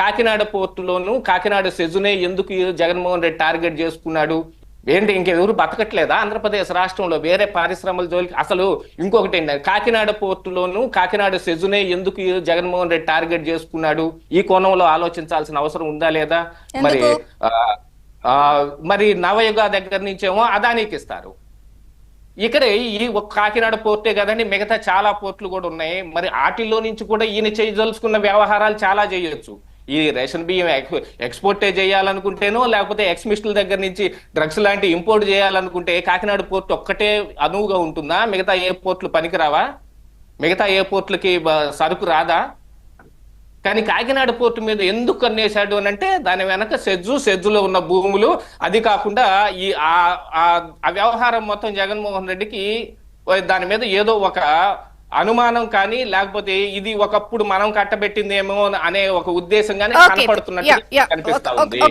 కాకినాడ పోర్టులోను కాకినాడ సెజునే ఎందుకు జగన్మోహన్ రెడ్డి టార్గెట్ చేసుకున్నాడు? ఏంటి ఇంకెవరు బతకట్లేదా ఆంధ్రప్రదేశ్ రాష్ట్రంలో? వేరే పారిశ్రమల జోలికి అసలు ఇంకొకటి ఏంటి, కాకినాడ పోర్టులోను కాకినాడ సెజునే ఎందుకు జగన్మోహన్ రెడ్డి టార్గెట్ చేసుకున్నాడు? ఈ కోణంలో ఆలోచించాల్సిన అవసరం ఉందా లేదా? మరి మరి నవయుగ దగ్గర నుంచేమో అదానికి ఇస్తారు. ఇక్కడ ఈ ఒక కాకినాడ పోర్టే కదండి, మిగతా చాలా పోర్టులు కూడా ఉన్నాయి. మరి వాటిల్లో నుంచి కూడా ఈయన చేయదలుచుకున్న వ్యవహారాలు చాలా చేయొచ్చు. ఈ రేషన్ బియ్యం ఎక్స్పోర్టే చేయాలనుకుంటేనో, లేకపోతే ఎక్స్మిస్టుల దగ్గర నుంచి డ్రగ్స్ లాంటి ఇంపోర్ట్ చేయాలనుకుంటే కాకినాడ పోర్టు ఒక్కటే అనువుగా ఉంటుందా? మిగతా ఏ పోర్టులు పనికిరావా? మిగతా ఏ పోర్టులకి సరుకు రాదా? కానీ కాకినాడ పోర్టు మీద ఎందుకు కన్నేశాడు అని అంటే దాని వెనక సెజ్జులో ఉన్న భూములు, అది కాకుండా ఈ ఆ వ్యవహారం మొత్తం జగన్మోహన్ రెడ్డికి దాని మీద ఏదో ఒక అనుమానం కానీ, లేకపోతే ఇది ఒకప్పుడు మనం కట్టబెట్టిందేమో అనే ఒక ఉద్దేశం కానీ కనపడుతున్నట్టు కనిపిస్తా ఉంది.